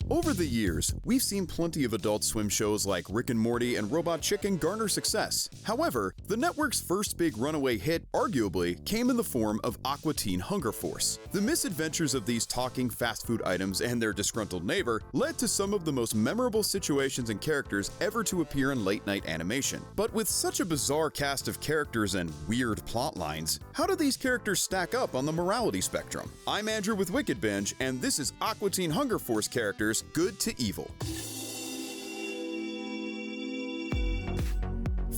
Over the years, we've seen plenty of Adult Swim shows like Rick and Morty and Robot Chicken garner success. However, the network's first big runaway hit, arguably, came in the form of Aqua Teen Hunger Force. The misadventures of these talking fast food items and their disgruntled neighbor led to some of the most memorable situations and characters ever to appear in late-night animation. But with such a bizarre cast of characters and weird plot lines, how do these characters stack up on the morality spectrum? I'm Andrew with Wicked Binge, and this is Aqua Teen Hunger Force characters Good to Evil.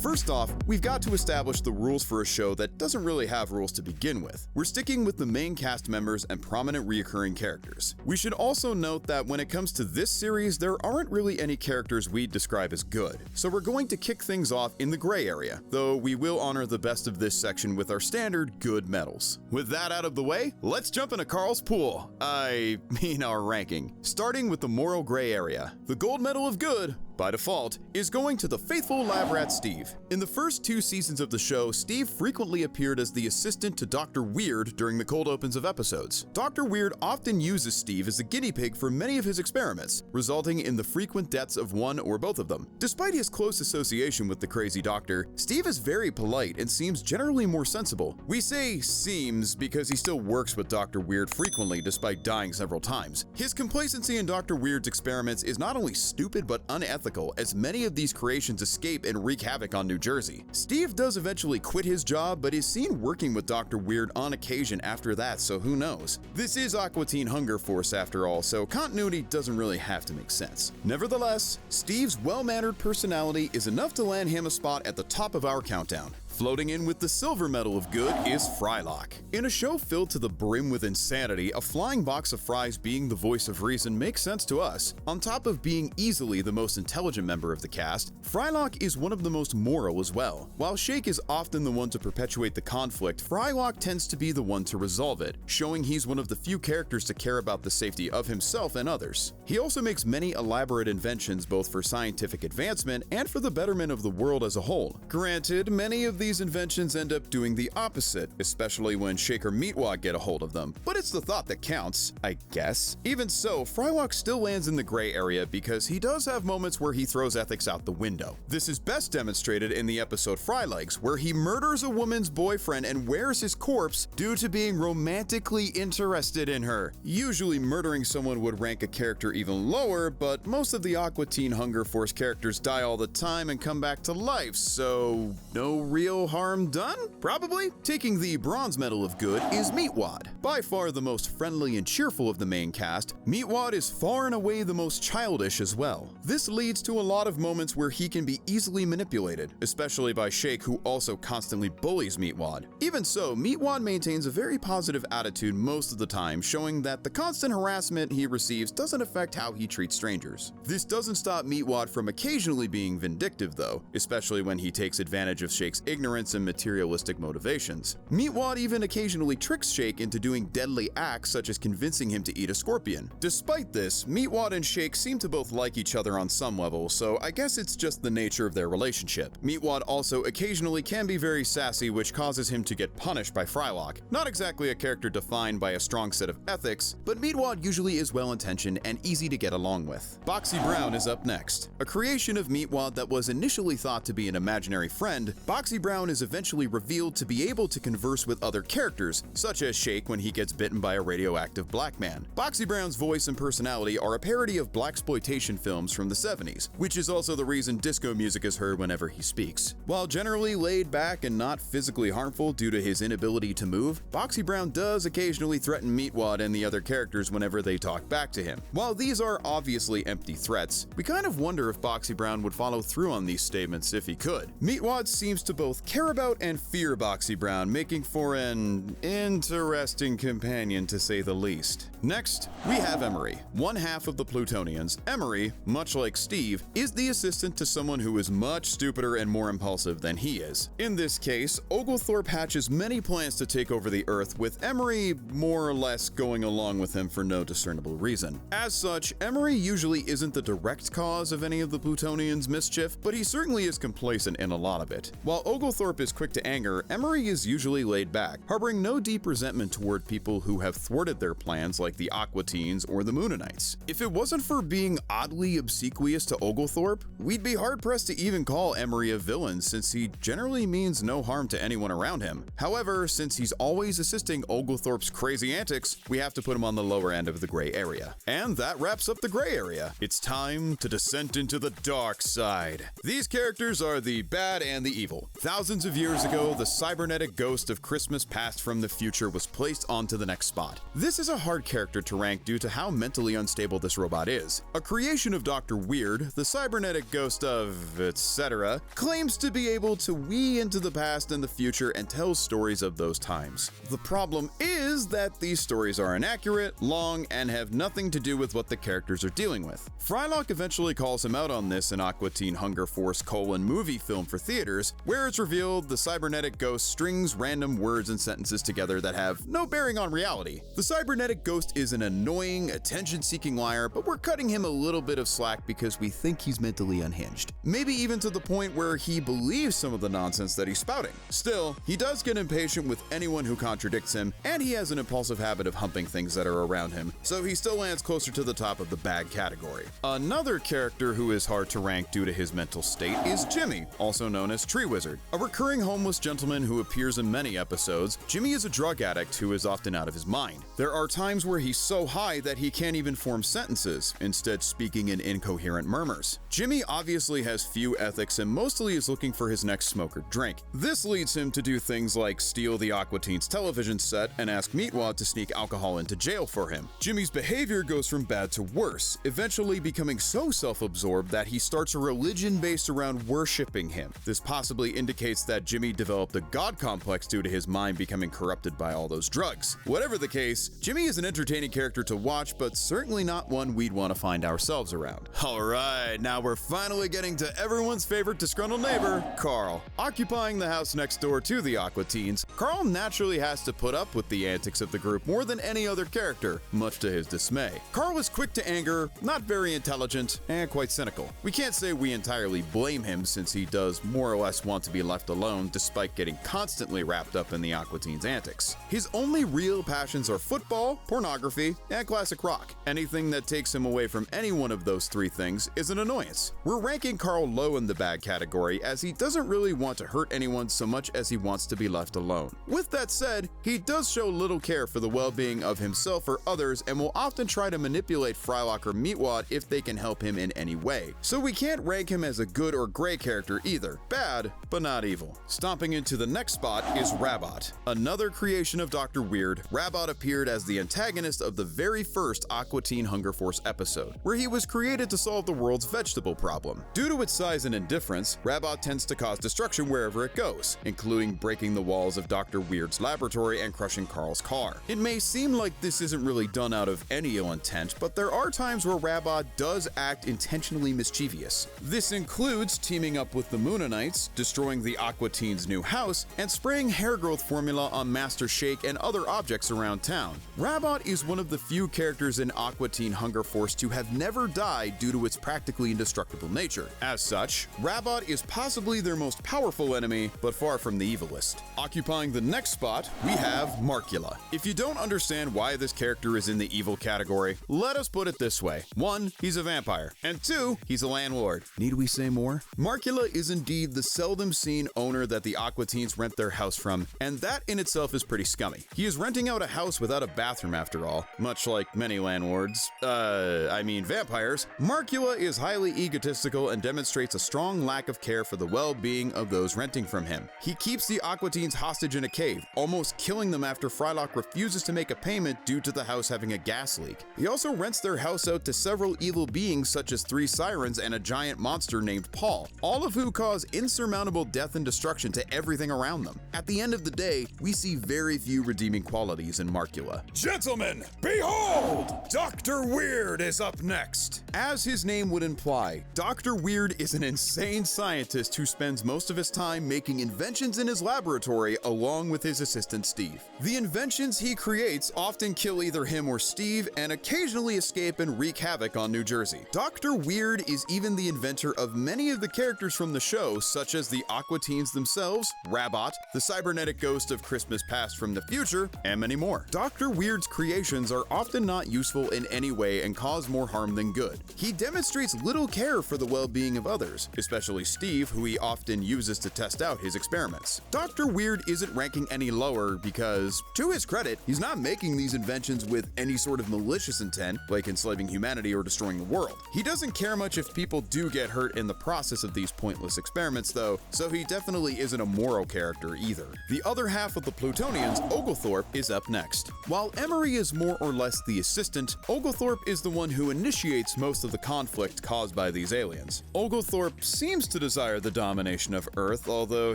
First off, we've got to establish the rules for a show that doesn't really have rules to begin with. We're sticking with the main cast members and prominent reoccurring characters. We should also note that when it comes to this series, there aren't really any characters we'd describe as good, so we're going to kick things off in the gray area, though we will honor the best of this section with our standard good medals. With that out of the way, let's jump into Carl's pool. I mean our ranking. Starting with the moral gray area. The gold medal of good, by default, is going to the faithful lab rat Steve. In the first 2 seasons of the show, Steve frequently appeared as the assistant to Dr. Weird during the cold opens of episodes. Dr. Weird often uses Steve as a guinea pig for many of his experiments, resulting in the frequent deaths of one or both of them. Despite his close association with the crazy doctor, Steve is very polite and seems generally more sensible. We say seems because he still works with Dr. Weird frequently despite dying several times. His complacency in Dr. Weird's experiments is not only stupid but unethical, as many of these creations escape and wreak havoc on New Jersey. Steve does eventually quit his job, but is seen working with Dr. Weird on occasion after that, so who knows? This is Aqua Teen Hunger Force after all, so continuity doesn't really have to make sense. Nevertheless, Steve's well-mannered personality is enough to land him a spot at the top of our countdown. Floating in with the silver medal of good is Frylock. In a show filled to the brim with insanity, a flying box of fries being the voice of reason makes sense to us. On top of being easily the most intelligent member of the cast, Frylock is one of the most moral as well. While Shake is often the one to perpetuate the conflict, Frylock tends to be the one to resolve it, showing he's one of the few characters to care about the safety of himself and others. He also makes many elaborate inventions both for scientific advancement and for the betterment of the world as a whole. Granted, many of these inventions end up doing the opposite, especially when Shake or Meatwad get a hold of them, but it's the thought that counts, I guess. Even so, Frylock still lands in the gray area because he does have moments where he throws ethics out the window. This is best demonstrated in the episode Frylegs, where he murders a woman's boyfriend and wears his corpse due to being romantically interested in her. Usually murdering someone would rank a character even lower, but most of the Aqua Teen Hunger Force characters die all the time and come back to life, so no real harm done? Probably. Taking the bronze medal of good is Meatwad. By far the most friendly and cheerful of the main cast, Meatwad is far and away the most childish as well. This leads to a lot of moments where he can be easily manipulated, especially by Shake, who also constantly bullies Meatwad. Even so, Meatwad maintains a very positive attitude most of the time, showing that the constant harassment he receives doesn't affect how he treats strangers. This doesn't stop Meatwad from occasionally being vindictive though, especially when he takes advantage of Shake's ignorance and materialistic motivations. Meatwad even occasionally tricks Shake into doing deadly acts such as convincing him to eat a scorpion. Despite this, Meatwad and Shake seem to both like each other on some level, so I guess it's just the nature of their relationship. Meatwad also occasionally can be very sassy, which causes him to get punished by Frylock. Not exactly a character defined by a strong set of ethics, but Meatwad usually is well-intentioned and easy to get along with. Boxy Brown is up next. A creation of Meatwad that was initially thought to be an imaginary friend, Boxy Brown is eventually revealed to be able to converse with other characters, such as Shake when he gets bitten by a radioactive black man. Boxy Brown's voice and personality are a parody of blaxploitation films from the 70s, which is also the reason disco music is heard whenever he speaks. While generally laid back and not physically harmful due to his inability to move, Boxy Brown does occasionally threaten Meatwad and the other characters whenever they talk back to him. While these are obviously empty threats, we kind of wonder if Boxy Brown would follow through on these statements if he could. Meatwad seems to both care about and fear Boxy Brown, making for an interesting companion to say the least. Next, we have Emery, one half of the Plutonians. Emery, much like Steve, believe, is the assistant to someone who is much stupider and more impulsive than he is. In this case, Oglethorpe hatches many plans to take over the Earth, with Emery more or less going along with him for no discernible reason. As such, Emery usually isn't the direct cause of any of the Plutonians' mischief, but he certainly is complacent in a lot of it. While Oglethorpe is quick to anger, Emery is usually laid back, harboring no deep resentment toward people who have thwarted their plans like the Aqua Teens or the Moonanites. If it wasn't for being oddly obsequious to Oglethorpe, we'd be hard-pressed to even call Emery a villain, since he generally means no harm to anyone around him. However, since he's always assisting Oglethorpe's crazy antics, we have to put him on the lower end of the gray area. And that wraps up the gray area. It's time to descend into the dark side. These characters are the bad and the evil. Thousands of years ago, the cybernetic ghost of Christmas past from the future was placed onto the next spot. This is a hard character to rank due to how mentally unstable this robot is. A creation of Dr. Weird, the cybernetic ghost of etc., claims to be able to wee into the past and the future and tells stories of those times. The problem is that these stories are inaccurate, long, and have nothing to do with what the characters are dealing with. Frylock eventually calls him out on this in Aqua Teen Hunger Force : movie film for theaters, where it's revealed the cybernetic ghost strings random words and sentences together that have no bearing on reality. The cybernetic ghost is an annoying, attention-seeking liar, but we're cutting him a little bit of slack because we think he's mentally unhinged. Maybe even to the point where he believes some of the nonsense that he's spouting. Still, he does get impatient with anyone who contradicts him, and he has an impulsive habit of humping things that are around him, so he still lands closer to the top of the bad category. Another character who is hard to rank due to his mental state is Jimmy, also known as Tree Wizard. A recurring homeless gentleman who appears in many episodes, Jimmy is a drug addict who is often out of his mind. There are times where he's so high that he can't even form sentences, instead speaking in incoherent murmurs. Jimmy obviously has few ethics and mostly is looking for his next smoke or drink. This leads him to do things like steal the Aqua Teens television set and ask Meatwad to sneak alcohol into jail for him. Jimmy's behavior goes from bad to worse, eventually becoming so self-absorbed that he starts a religion based around worshipping him. This possibly indicates that Jimmy developed a god complex due to his mind becoming corrupted by all those drugs. Whatever the case, Jimmy is an entertaining character to watch, but certainly not one we'd want to find ourselves around. Alright, now we're finally getting to everyone's favorite disgruntled neighbor, Carl. Occupying the house next door to the Aqua Teens, Carl naturally has to put up with the antics of the group more than any other character, much to his dismay. Carl is quick to anger, not very intelligent, and quite cynical. We can't say we entirely blame him since he does more or less want to be left alone despite getting constantly wrapped up in the Aqua Teens' antics. His only real passions are football, pornography, and classic rock. Anything that takes him away from any one of those three things is an annoyance. We're ranking Carl low in the bad category as he doesn't really want to hurt anyone so much as he wants to be left alone. With that said, he does show little care for the well-being of himself or others and will often try to manipulate Frylock or Meatwad if they can help him in any way. So we can't rank him as a good or gray character either. Bad, but not evil. Stomping into the next spot is Rabot. Another creation of Dr. Weird, Rabot appeared as the antagonist of the very first Aqua Teen Hunger Force episode, where he was created to solve the world's vegetable problem. Due to its size and indifference, Rabot tends to cause destruction wherever it goes, including breaking the walls of Dr. Weird's laboratory and crushing Carl's car. It may seem like this isn't really done out of any ill intent, but there are times where Rabot does act intentionally mischievous. This includes teaming up with the Moonanites, destroying the Aqua Teen's new house, and spraying hair growth formula on Master Shake and other objects around town. Rabot is one of the few characters in Aqua Teen Hunger Force to have never died due to its practically indestructible nature. As such, Rabot is possibly their most powerful enemy, but far from the evilest. Occupying the next spot, we have Markula. If you don't understand why this character is in the evil category, let us put it this way. 1, he's a vampire, and 2, he's a landlord. Need we say more? Markula is indeed the seldom seen owner that the Aqua Teens rent their house from, and that in itself is pretty scummy. He is renting out a house without a bathroom after all. Much like many landlords, vampires, Markula is highly egotistical and demonstrates a strong lack of care for the well-being of those renting from him. He keeps the Aqua Teens hostage in a cave, almost killing them after Frylock refuses to make a payment due to the house having a gas leak. He also rents their house out to several evil beings such as 3 sirens and a giant monster named Paul, all of who cause insurmountable death and destruction to everything around them. At the end of the day, we see very few redeeming qualities in Markula. Gentlemen, behold! Dr. Weird is up next. As his name name would imply, Dr. Weird is an insane scientist who spends most of his time making inventions in his laboratory along with his assistant Steve. The inventions he creates often kill either him or Steve and occasionally escape and wreak havoc on New Jersey. Dr. Weird is even the inventor of many of the characters from the show, such as the Aqua Teens themselves, Rabot, the cybernetic ghost of Christmas Past from the future, and many more. Dr. Weird's creations are often not useful in any way and cause more harm than good. He demonstrates little care for the well-being of others, especially Steve, who he often uses to test out his experiments. Dr. Weird isn't ranking any lower because, to his credit, he's not making these inventions with any sort of malicious intent, like enslaving humanity or destroying the world. He doesn't care much if people do get hurt in the process of these pointless experiments though, so he definitely isn't a moral character either. The other half of the Plutonians, Oglethorpe, is up next. While Emery is more or less the assistant, Oglethorpe is the one who initiates most of the conflict caused by these aliens. Oglethorpe seems to desire the domination of Earth, although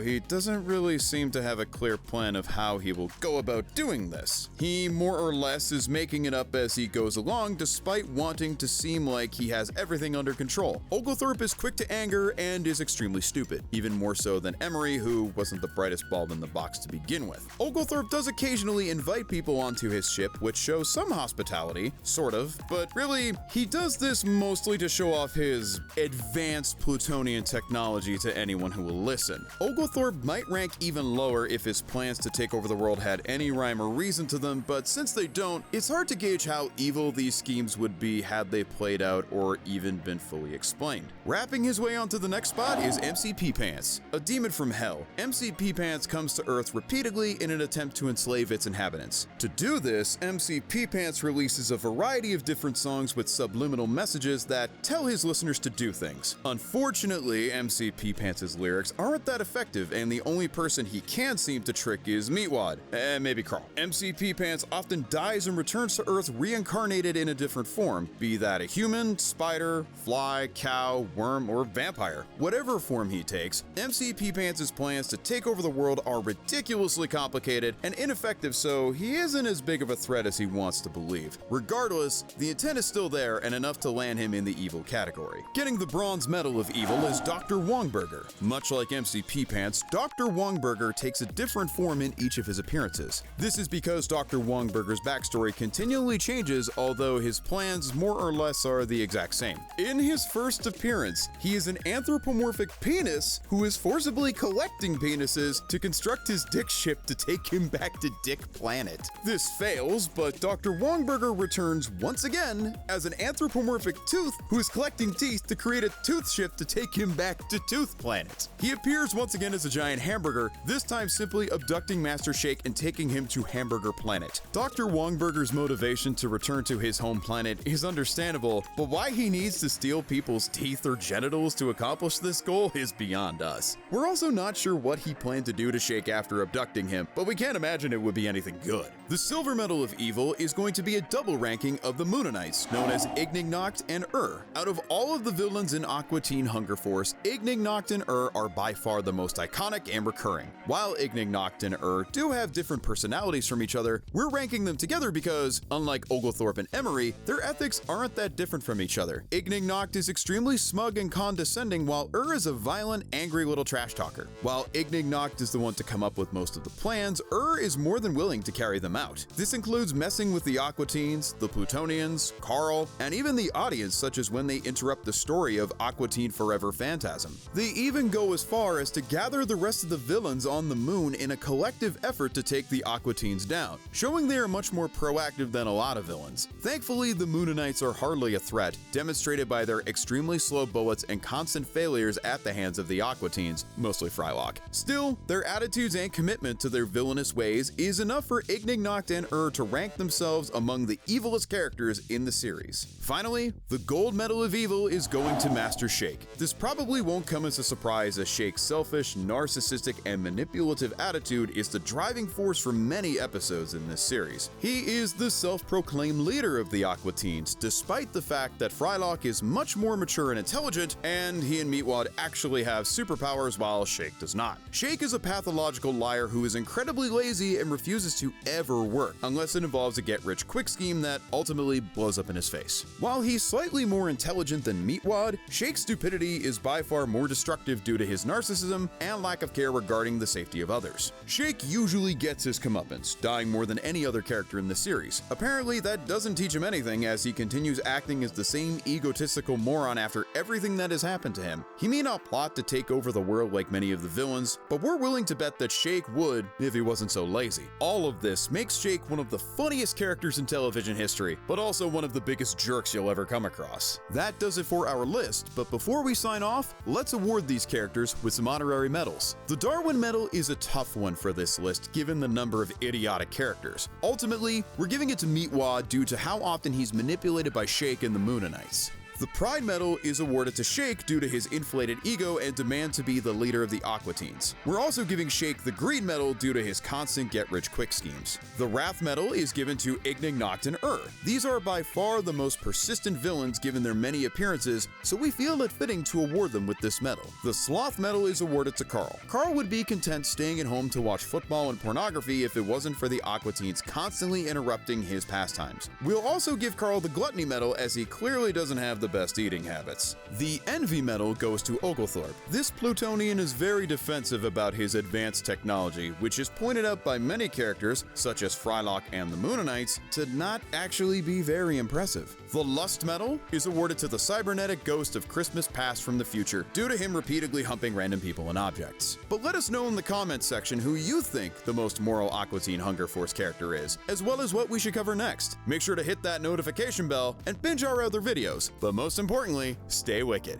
he doesn't really seem to have a clear plan of how he will go about doing this. He more or less is making it up as he goes along, despite wanting to seem like he has everything under control. Oglethorpe is quick to anger and is extremely stupid, even more so than Emery, who wasn't the brightest bulb in the box to begin with. Oglethorpe does occasionally invite people onto his ship, which shows some hospitality, sort of, but really, he does this mostly to show off his advanced Plutonian technology to anyone who will listen. Oglethorpe might rank even lower if his plans to take over the world had any rhyme or reason to them, but since they don't, it's hard to gauge how evil these schemes would be had they played out or even been fully explained. Wrapping his way onto the next spot is MCP Pants, a demon from hell. MCP Pants comes to Earth repeatedly in an attempt to enslave its inhabitants. To do this, MCP Pants releases a variety of different songs with subliminal messages that tell his listeners to do things. Unfortunately, MCP Pants' lyrics aren't that effective, and the only person he can seem to trick is Meatwad, and maybe Carl. MCP Pants often dies and returns to Earth reincarnated in a different form, be that a human, spider, fly, cow, worm, or vampire. Whatever form he takes, MCP Pants' plans to take over the world are ridiculously complicated and ineffective, so he isn't as big of a threat as he wants to believe. Regardless, the intent is still there and enough to land him in the evil category. Getting the bronze medal of evil is Dr. Wongburger. Much like MCP Pants, Dr. Wongburger takes a different form in each of his appearances. This is because Dr. Wongburger's backstory continually changes, although his plans more or less are the exact same. In his first appearance, he is an anthropomorphic penis who is forcibly collecting penises to construct his dick ship to take him back to Dick Planet. This fails, but Dr. Wongburger returns once again as an anthropomorphic tooth who is collecting teeth to create a tooth ship to take him back to Tooth Planet. He appears once again as a giant hamburger, this time simply abducting Master Shake and taking him to Hamburger Planet. Dr. Wongburger's motivation to return to his home planet is understandable, but why he needs to steal people's teeth or genitals to accomplish this goal is beyond us. We're also not sure what he planned to do to Shake after abducting him, but we can't imagine it would be anything good. The silver medal of evil is going to be a double ranking of the Moonanites, known as Ignignokt and Out of all of the villains in Aqua Teen Hunger Force, Ignignokt and are by far the most iconic and recurring. While Ignignokt and do have different personalities from each other, we're ranking them together because, unlike Oglethorpe and Emery, their ethics aren't that different from each other. Ignignokt is extremely smug and condescending, while is a violent, angry little trash talker. While Ignignokt is the one to come up with most of the plans, is more than willing to carry them out. This includes messing with the Aqua Teens, the Plutonians, Carl, and even the audience, such as when they interrupt the story of Aqua Teen Forever Phantasm. They even go as far as to gather the rest of the villains on the moon in a collective effort to take the Aqua Teens down, showing they are much more proactive than a lot of villains. Thankfully, the Moonanites are hardly a threat, demonstrated by their extremely slow bullets and constant failures at the hands of the Aqua Teens, mostly Frylock. Still, their attitudes and commitment to their villainous ways is enough for Ignignokt and to rank themselves among the evilest characters in the series. Finally, the gold medal of evil is going to Master Shake. This probably won't come as a surprise, as Shake's selfish, narcissistic, and manipulative attitude is the driving force for many episodes in this series. He is the self-proclaimed leader of the Aqua Teens, despite the fact that Frylock is much more mature and intelligent, and he and Meatwad actually have superpowers while Shake does not. Shake is a pathological liar who is incredibly lazy and refuses to ever work, unless it involves a get-rich-quick scheme that ultimately blows up in his face. While he's slightly more intelligent than Meatwad, Shake's stupidity is by far more destructive due to his narcissism and lack of care regarding the safety of others. Shake usually gets his comeuppance, dying more than any other character in the series. Apparently, that doesn't teach him anything, as he continues acting as the same egotistical moron after everything that has happened to him. He may not plot to take over the world like many of the villains, but we're willing to bet that Shake would if he wasn't so lazy. All of this makes Shake one of the funniest characters in television history, but also one of the biggest jerks you'll ever come across. That does it for our list, but before we sign off, let's award these characters with some honorary medals. The Darwin Medal is a tough one for this list given the number of idiotic characters. Ultimately, we're giving it to Meatwad due to how often he's manipulated by Shake and the Moonanites. The Pride Medal is awarded to Shake due to his inflated ego and demand to be the leader of the Aqua Teens. We're also giving Shake the Greed Medal due to his constant get-rich-quick schemes. The Wrath Medal is given to Ignig, Noct, and These are by far the most persistent villains given their many appearances, so we feel it fitting to award them with this medal. The Sloth Medal is awarded to Carl. Carl would be content staying at home to watch football and pornography if it wasn't for the Aqua Teens constantly interrupting his pastimes. We'll also give Carl the Gluttony Medal, as he clearly doesn't have the best eating habits. The Envy Medal goes to Oglethorpe. This Plutonian is very defensive about his advanced technology, which is pointed out by many characters, such as Frylock and the Moonanites, to not actually be very impressive. The Lust Medal is awarded to the cybernetic ghost of Christmas past from the future, due to him repeatedly humping random people and objects. But let us know in the comments section who you think the most moral Aqua Teen Hunger Force character is, as well as what we should cover next. Make sure to hit that notification bell and binge our other videos, but most importantly, stay wicked.